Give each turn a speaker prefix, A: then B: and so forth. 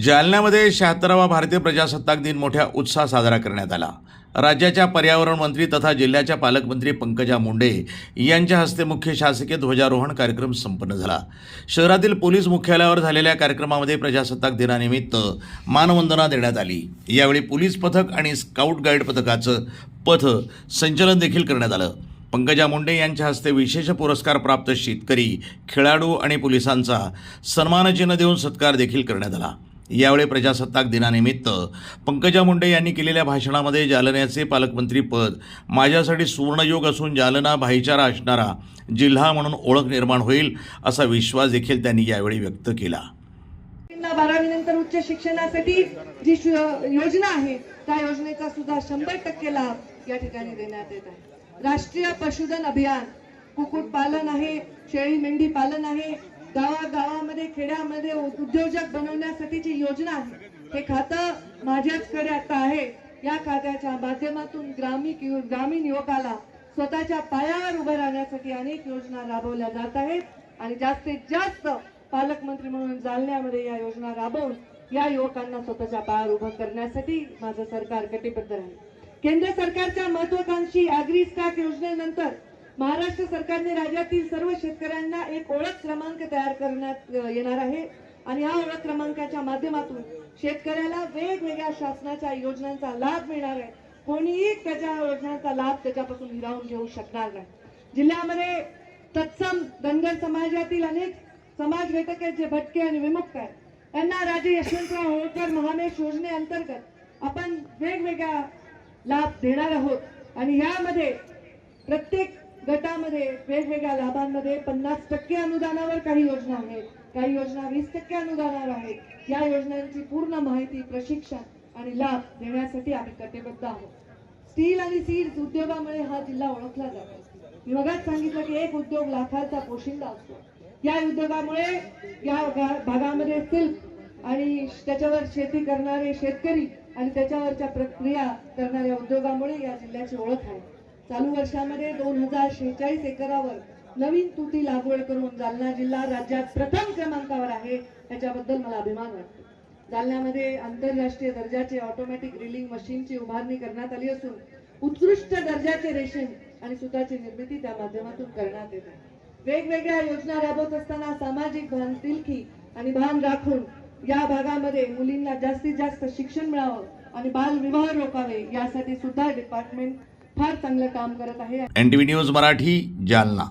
A: जालन्यामध्ये 76वा भारतीय प्रजासत्ताक दिन मोठ्या उत्साहात साजरा करण्यात आला। राज्याच्या पर्यावरण मंत्री तथा जिल्ह्याच्या पालकमंत्री पंकजा मुंडे यांच्या हस्ते मुख्य शासकीय ध्वजारोहण कार्यक्रम संपन्न झाला। शहरातील पोलीस मुख्यालयावर झालेल्या कार्यक्रमामध्ये प्रजासत्ताक दिनानिमित्त मानवंदना देण्यात आली। यावेळी पोलीस पथक आणि स्काउट गाईड पथकाचं पथ संचलन देखील करण्यात आलं। पंकजा मुंडे यांच्या हस्ते विशेष पुरस्कार प्राप्त शेतकरी, खेळाडू आणि पोलिसांचा सन्मानचिन्ह देऊन सत्कार देखील करण्यात आला। यावेळी प्रजासत्ताक दिनानिमित्त पंकजा मुंडे यांनी केलेल्या भाषणामध्ये जालन्याचे पालकमंत्री पद माझ्यासाठी सुवर्णयोग असून जालना भाईचारा असणारा जिल्हा म्हणून ओळख निर्माण होईल असा विश्वास देखील त्यांनी यावेळी व्यक्त केला।
B: 12वी नंतर उच्च शिक्षणासाठी जी योजना आहे त्या योजनेचा सुद्धा 100% लाभ या ठिकाणी देण्यात येत आहे। राष्ट्रीय पशुधन अभियान, कुक्कुट पालन आहे, शेळी मेंढी पालन आहे, गावागावामध्ये खेड्यामध्ये उद्योजक बनवण्यासाठीची योजना आहे। हे खातं माझ्याचकडे आता आहे। या खात्याच्या माध्यमातून ग्रामीण युवकाला स्वतःच्या पायावर उभं राहण्यासाठी अनेक योजना राबवल्या जात आहेत आणि जास्तीत जास्त पालकमंत्री म्हणून जालन्यामध्ये या योजना राबवून या युवकांना स्वतःच्या पायावर उभं करण्यासाठी माझं सरकार कटिबद्ध आहे। केंद्र सरकारच्या महत्त्वाकांक्षी ॲग्री स्टॅक योजनेनंतर महाराष्ट्र सरकारने राज्यातील सर्व शेतकऱ्यांना एक ओळख क्रमांक तयार करण्यात येणार आहे आणि या ओळख क्रमांकाच्या माध्यमातून शेतकऱ्याला वेगवेगळ्या शासनाच्या योजनांचा लाभ मिळणार आहे। कोणीही त्याच्या योजनांचा लाभ त्याच्यापासून हिरावून घेऊ शकणार नाही। जिल्ह्यामध्ये तत्सम धनगर समाजातील अनेक समाज घटक आहेत जे भटके आणि विमुक्त आहेत। यांना राजे यशवंतराव होळकर महामेश योजनेअंतर्गत आपण वेगवेगळ्या लाभ देणार आहोत आणि यामध्ये प्रत्येक गटामध्ये वेगवेगळ्या लाभांमध्ये 50% अनुदानावर काही योजना आहेत, काही योजना 20% अनुदानावर आहेत। या योजनांची पूर्ण माहिती, प्रशिक्षण आणि लाभ देण्यासाठी आम्ही कटिबद्ध आहोत। स्टील आणि सीड्स उद्योगामुळे हा जिल्हा ओळखला जातो। मी मगाच सांगितलं की एक उद्योग लाखाचा पोशिंदा असतो। या उद्योगामुळे या भागामध्ये सिल्क आणि त्याच्यावर शेती करणारे शेतकरी आणि त्याच्यावरच्या प्रक्रिया करणाऱ्या उद्योगामुळे या जिल्ह्याची ओळख आहे। चालू वर्षामध्ये 2046 एकरावर नवीन तुती लागवड करून जालना जिल्हा राज्यात प्रथम क्रमांकावर आहे। याच्याबद्दल मला अभिमान वाटतो। जालन्यामध्ये आंतरराष्ट्रीय दर्जाचे ऑटोमॅटिक ड्रिलिंग मशीनची उभारणी करण्यात आली असून उत्कृष्ट दर्जाचे रेशीम आणि सुताची निर्मिती त्या माध्यमातून करण्यात येते। वेगवेगळ्या योजना राबवत असताना सामाजिक बांधिलकी आणि भान राखून या भागामध्ये मुलींना जास्तीत जास्त शिक्षण मिळावं आणि बालविवाह रोखावे यासाठी सुद्धा डिपार्टमेंट फार चांगलं काम करत आहे।
A: NTV news Marathi, Jalna.